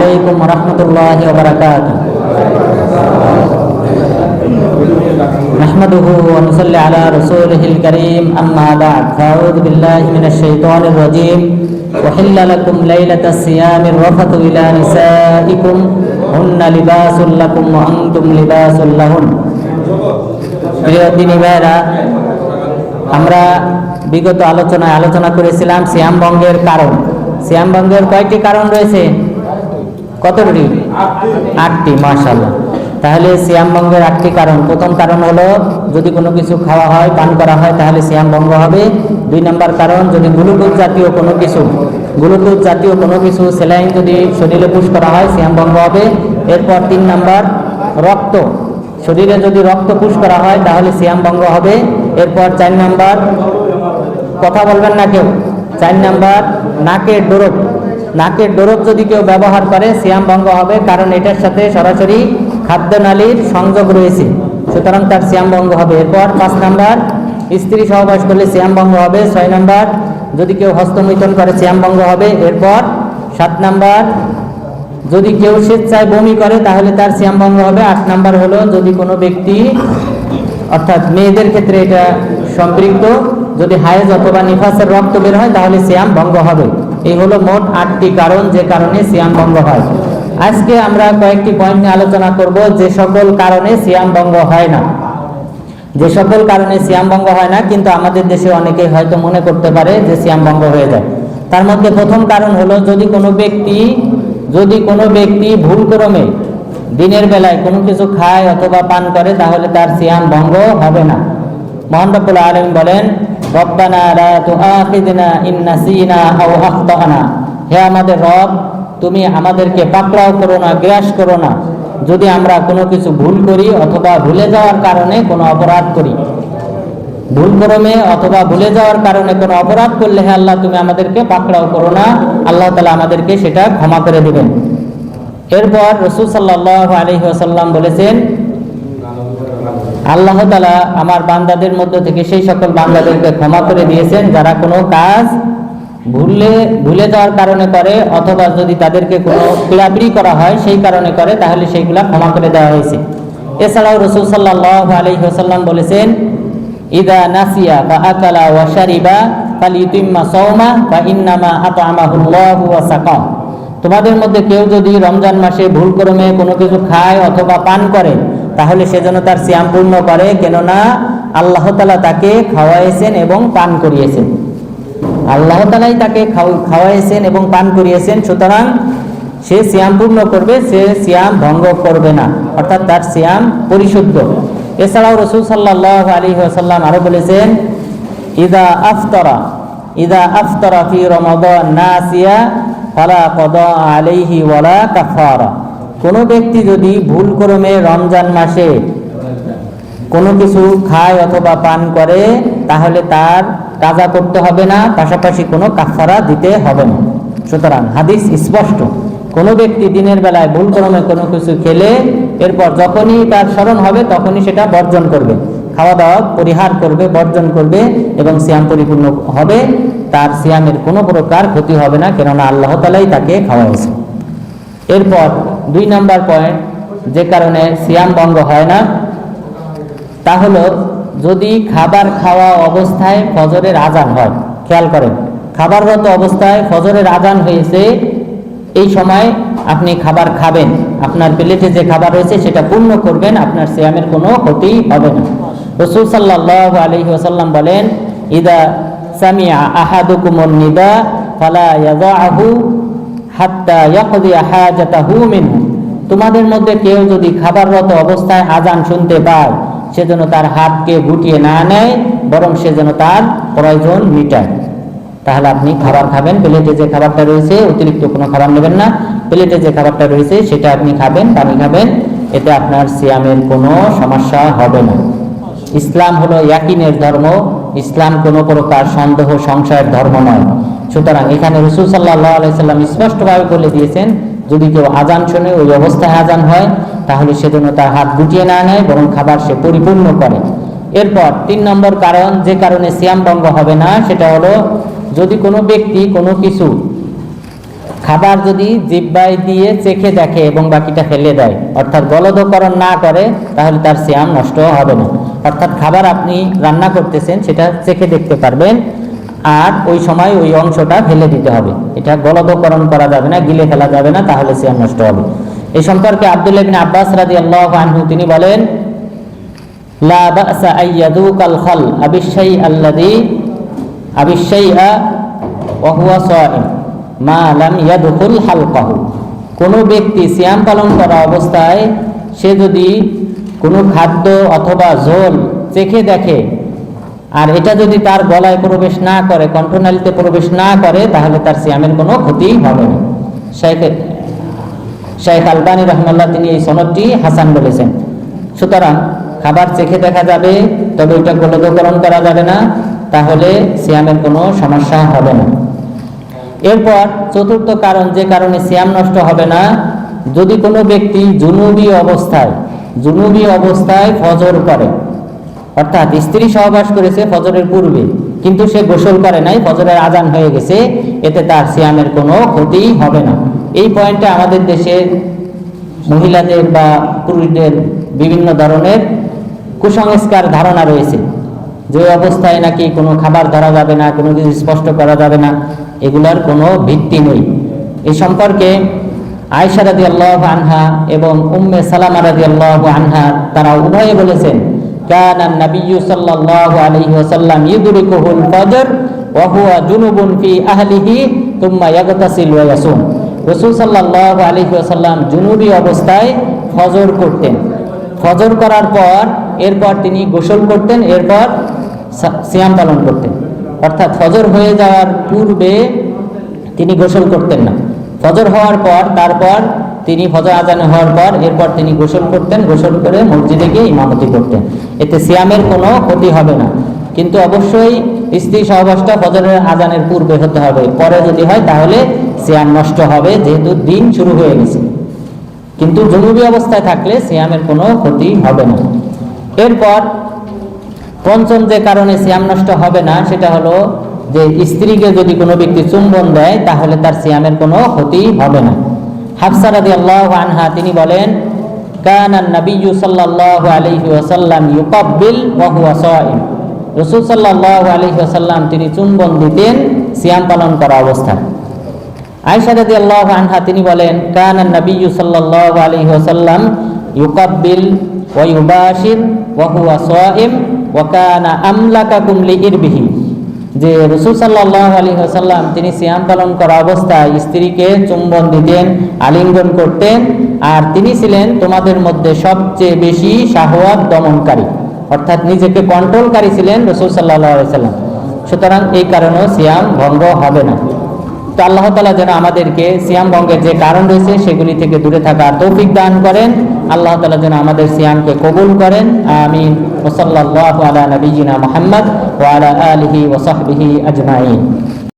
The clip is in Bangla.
আলাইকুম ওয়া রাহমাতুল্লাহি ওয়া বারাকাতুহু। নাহমাদুহু ওয়া নুসাল্লি আলা রাসূলিহিল কারীম, আম্মা বা'দ। আউযু বিল্লাহি মিনাশ শাইতানির রাজীম। উহিল্লা লাকুম লাইলাতাস সিয়ামির রাফাতু ইলা নিসাইকুম হুন্না লিবাসুল লাকুম ওয়া আনতুম লিবাসুল লাহুন। প্রিয় দিনী ভাইরা, আমরা বিগত আলোচনা করেছিলাম সিয়াম ভঙ্গের কারণ। সিয়াম ভঙ্গের কয়টি কারণ রয়েছে? কতটি? 8টি। মাশাআল্লাহ। তাহলে সিয়াম ভঙ্গের 8টি কারণ। প্রথম কারণ হলো যদি কোনো কিছু খাওয়া হয়, পান করা হয়, তাহলে সিয়াম ভঙ্গ হবে। 2 নম্বর কারণ, যদি গ্লুকোজ জাতীয় কোনো কিছু স্যালাইন যদি শরীরে পুশ করা হয়, সিয়াম ভঙ্গ হবে। এরপর 3 নম্বর, রক্ত, শরীরে যদি রক্ত পুশ করা হয় তাহলে সিয়াম ভঙ্গ হবে। এরপর 4 নম্বর, কথা বলবেন না কেউ, 4 নম্বর, নাকের ডোরক যদি কেউ ব্যবহার করে সিয়াম ভঙ্গ হবে, কারণ এটার সাথে সরাসরি খাদ্যনালীর সংযোগ রয়েছে, সুতরাং তার সিয়াম ভঙ্গ হবে। এরপর 5 নম্বর, স্ত্রী সহবাস করলে সিয়াম ভঙ্গ হবে। 6 নম্বর, যদি কেউ হস্তমৈথুন করে সিয়াম ভঙ্গ হবে। এরপর 7 নম্বর, যদি কেউ স্বেচ্ছায় বমি করে তাহলে তার সিয়াম ভঙ্গ হবে। 8 নম্বর হলো যদি কোনো ব্যক্তি, অর্থাৎ মেয়েদের ক্ষেত্রে এটা সম্পৃক্ত, যদি হায়েজ অথবা নিফাসের রক্ত বের হয় তাহলে সিয়াম ভঙ্গ হবে। এই হলো মোট 8টি কারণ যে কারণে সিয়াম ভঙ্গ হয়। আজকে আমরা কয়েকটি পয়েন্ট নিয়ে আলোচনা করব যে সকল কারণে সিয়াম ভঙ্গ হয় না। কিন্তু আমাদের দেশে অনেকেই হয়তো মনে করতে পারে যে সিয়াম ভঙ্গ হয়ে যায়। তার মধ্যে প্রথম কারণ হলো যদি কোনো ব্যক্তি ভুলক্রমে দিনের বেলায় কোনো কিছু খায় অথবা পান করে তাহলে তার সিয়াম ভঙ্গ হবে না। মহান রব্বুল আলামিন বলেন, রব্বানা লা তুআখিযনা ইন নাসিনা আও আখতানা। হে আমাদের রব, তুমি আমাদেরকে পাকড়াও করো না, গ্রাস করো না যদি আমরা কোনো কিছু ভুল করি অথবা ভুলে যাওয়ার কারণে কোনো অপরাধ করি। ভুলক্রমে অথবা ভুলে যাওয়ার কারণে কোনো অপরাধ করলে হে আল্লাহ তুমি আমাদেরকে পাকড়াও করো না, আল্লাহ তাআলা আমাদেরকে সেটা ক্ষমা করে দিবেন। এরপর রাসূল সাল্লাল্লাহু আলাইহি ওয়াসাল্লাম বলেছেন, আল্লাহ তাআলা আমার বান্দাদের মধ্যে থেকে সেই সকল বান্দাদেরকে ক্ষমা করে দিয়েছেন যারা কোনো কাজ ভুলে যাওয়ার কারণে করে, অথবা যদি তাদেরকে কোনো পীড়াপিড়ি করা হয় সেই কারণে করে, তাহলে সেইগুলা ক্ষমা করে দেওয়া হয়েছে। এছাড়াও রাসূল সাল্লাল্লাহু আলাইহি ওয়াসাল্লাম বলেছেন, ইদা নাসিয়া ফা আকালা ওয়া শারিবা ফালিউতিম্মা সাওমা ফা ইন্নামা আত'আমাহুল্লাহু ওয়া সাকা। তোমাদের মধ্যে কেউ যদি রমজান মাসে ভুলক্রমে কোনো কিছু খায় অথবা পান করে তাহলে সেজন্য তার সিয়াম পূর্ণ করে, কেননা আল্লাহ তাআলা তাকে খাওয়াইছেন এবং পান করিয়েছেন। আল্লাহ তাআলাই তাকে খাওয়াইছেন এবং পান করিয়েছেন, সুতরাং সে সিয়াম পূর্ণ করবে, সে সিয়াম ভঙ্গ করবে না, অর্থাৎ তার সিয়াম পরিশুদ্ধ। এছাড়াও রাসূল সাল্লাল্লাহু আলাইহি ওয়াসাল্লাম আরো বলেছেন, ইদা আফতারা ফি রমাদান নাসিয়া ফালা কদা আলাইহি ওয়ালা কাফারা। কোনো ব্যক্তি যদি ভুলক্রমে রমজান মাসে কোনো কিছু খায় অথবা পান করে তাহলে তার কাজা করতে হবে না, পাশাপাশি কোনো কাফারা দিতে হবে না। সুতরাং হাদিস স্পষ্ট, কোনো ব্যক্তি দিনের বেলায় ভুলক্রমে কোনো কিছু খেলে এরপর যখনই তার স্মরণ হবে তখনই সেটা বর্জন করবে, খাওয়া দাওয়া পরিহার করবে, বর্জন করবে এবং সিয়াম পরিপূর্ণ হবে। তার সিয়ামের কোনো প্রকার ক্ষতি হবে না, কেননা আল্লাহ তাআলাই তাকে খাওয়াইছে। এরপর 2 নম্বর পয়েন্ট যে কারণে সিয়াম ভঙ্গ হয় না তা হলো যদি খাবার খাওয়া অবস্থায় ফজরের আজান হয়। খেয়াল করেন, খাবাররত অবস্থায় ফজরের আজান হয়েছে, এই সময় আপনি খাবার খাবেন, আপনার প্লেটে যে খাবার রয়েছে সেটা পূর্ণ করবেন, আপনার সিয়ামের কোনো ক্ষতি হবে না। রাসূল সাল্লাল্লাহু আলাইহি ওয়াসাল্লাম বলেন, ইদা সামিআ আহাদুকুমুন নিদা ফালা ইয়াযাহু হাত্তা ইয়াকদি হাজাতাহু মিনহু। তোমাদের মধ্যে কেউ যদি খাবাররত অবস্থায় আজান শুনতে পায় সেজন্য তার হাতকে গুটিয়ে না নেয়, বরং সেজন্য তার প্রয়োজন মিটায়। তাহলে আপনি খাবার খাবেন, প্লেটে যে খাবারটা রয়েছে অতিরিক্ত কোনো খাবার নেবেন না, প্লেটে যে খাবারটা রয়েছে সেটা আপনি খাবেন, পানি খাবেন, এতে আপনার সিয়ামের কোনো সমস্যা হবে না। ইসলাম হলো ইয়াকিনের ধর্ম, ইসলাম কোনো প্রকার সন্দেহ সংশয়ের ধর্ম নয়। সুতরাং এখানে রাসূল সাল্লাল্লাহু আলাইহি ওয়াসাল্লাম স্পষ্টভাবে বলে দিয়েছেন, যদি কেউ আজান শুনে ওই অবস্থায় আজান হয় তাহলে সেজন্য তার হাত গুটিয়ে না নেয়, বরং খাবার সে পরিপূর্ণ করে। এরপর 3 নম্বর কারণ যে কারণে সিয়াম ভঙ্গ হবে না সেটা হলো যদি কোনো ব্যক্তি কোনো কিছু খাবার যদি জিহ্বায় দিয়ে চেখে দেখে এবং বাকিটা ফেলে দেয়, অর্থাৎ গলদকরণ না করে, তাহলে তার সিয়াম নষ্ট হবে না। অর্থাৎ খাবার আপনি রান্না করতেছেন, সেটা চেখে দেখতে পারবেন, আর ওই সময় ওই অংশটা ফেলে দিতে হবে। এটা গলদকরণ করা যাবে না, গিলে ফেলা যাবে না, তাহলে সিয়াম নষ্ট হবে। এই সম্পর্কে আব্দুল্লাহ ইবনে আব্বাস রাদিয়াল্লাহু আনহু তিনি বলেন, লা বা'সা আইয়াদুকাল খাল আবিশাইআ ওয়া হুয়া সাইম মা লাম ইয়াদখুল হালকাহু। কোনো ব্যক্তি সিয়াম পালন করা অবস্থায় সে যদি কোনো খাদ্য অথবা ঝোল চেখে দেখে, আর এটা যদি তার গলায় প্রবেশ না করে, কণ্ঠনালীতে প্রবেশ না করে, তাহলে তার সিয়ামের কোনো ক্ষতি হবে না। শাইখ আলবানী রাহমাতুল্লাহ তিনি এই সনদটি হাসান বলেছেন। সুতরাং খাবার চেখে দেখা যাবে, তবে এটা গলদকরণ করা যাবে না, তাহলে সিয়ামের কোনো সমস্যা হবে না। এরপর চতুর্থ কারণ, যে কারণে সিয়াম নষ্ট হবে না, যদি কোনো ব্যক্তি জুনুবি অবস্থায় ফজর করে, অর্থাৎ স্ত্রী সহবাস করেছে ফজরের পূর্বে, কিন্তু সে গোসল করে নাই, ফজরের আজান হয়ে গেছে, এতে তার সিয়ামের কোনো ক্ষতি হবে না। এই পয়েন্টে আমাদের দেশে মহিলাদের বা পুরুষদের বিভিন্ন ধরনের কুসংস্কার ধারণা রয়েছে, যে অবস্থায় নাকি কোনো খাবার ধরা যাবে না, কোনো কিছু স্পষ্ট করা যাবে না, এগুলার কোনো ভিত্তি নেই। এই সম্পর্কে আয়েশা রাদিয়াল্লাহু আনহা এবং উম্মে সালামা রাদিয়াল্লাহু আনহা তারা উভয়ে বলেছেন, কানা নবিয়্যু সাল্লাল্লাহু আলাইহি ওয়াসাল্লাম ইউদরিকুহুল ফজর ওয়া হুয়া জুনুবুন ফি আহলিহি তুম্মা ইয়াগতাসিল ওয়া ইয়াসুম। রাসূল সাল্লাল্লাহু আলাইহি ওয়াসাল্লাম জুনুবি অবস্থায় ফজর করতেন, ফজর করার পর এরপর তিনি গোসল করতেন, এরপর সিয়াম পালন করতেন। অর্থাৎ ফজর হয়ে যাওয়ার পূর্বে তিনি গোসল করতেন না, ফজর হওয়ার পর, তারপর তিনি ফজর আজান হওয়ার পর এরপর তিনি গোসল করতেন, গোসল করে মসজিদে গিয়ে ইমামতি করতেন। এতে সিয়ামের কোনো ক্ষতি হবে না, কিন্তু অবশ্যই স্ত্রী সহবাসটা ফজরের আজানের পূর্বে হতে হবে, পরে যদি হয় তাহলে সিয়াম নষ্ট হবে, যেহেতু দিন শুরু হয়ে গেছে। কিন্তু জুনুবি অবস্থায় থাকলে সিয়ামের কোনো ক্ষতি হবে না। এরপর পঞ্চম যে কারণে সিয়াম নষ্ট হবে না, সেটা হলো যে স্ত্রীকে যদি কোনো ব্যক্তি চুম্বন দেয়, তাহলে তার সিয়ামের কোনো ক্ষতি হবে না। হাফসা রাদিয়াল্লাহু আনহা তিনি বলেন, কানা নবিয়্যু সাল্লাল্লাহু আলাইহি ওয়াসাল্লাম ইউকাব্বিল ওয়া হুয়া সাইম। রাসূল সাল্লাল্লাহু আলাইহি ওয়াসাল্লাম তিনি চুম্বন দিতেন সিয়াম পালন করা অবস্থায়। আয়েশা রাদিয়াল্লাহু আনহা তিনি বলেন, কানা নবিয়্যু সাল্লাল্লাহু আলাইহি ওয়াসাল্লাম ইউকাব্বিল ওয়া ইউবাশির ওয়া হুয়া সাইম ওয়া কানা আমলাকাকুম লিইরবিহি। যে রাসূল সাল্লাল্লাহু আলাইহি ওয়াসাল্লাম তিনি সিয়াম পালন করা অবস্থায় স্ত্রীকে চুম্বন দিতেন, আলিঙ্গন করতেন, আর তিনি ছিলেন তোমাদের মধ্যে সবচেয়ে বেশি শাহওয়াত দমনকারী, অর্থাৎ নিজেকে কন্ট্রোলকারী ছিলেন রাসূল সাল্লাল্লাহু আলাইহি ওয়াসাল্লাম। সুতরাং এই কারণেও সিয়াম ভঙ্গ হবে না। তো আল্লাহ তাআলা যেন আমাদেরকে সিয়াম ভঙ্গের যে কারণ রয়েছে সেগুলি থেকে দূরে থাকার তৌফিক দান করেন। আল্লাহ তাআলা যেন আমাদের সিয়ামকে কবুল করেন। আমিন। ওয়া সাল্লাল্লাহু আলা নবিয়িনা মুহাম্মদ ওয়া আলা আলিহি ওয়া সাহবিহি আজমাইন।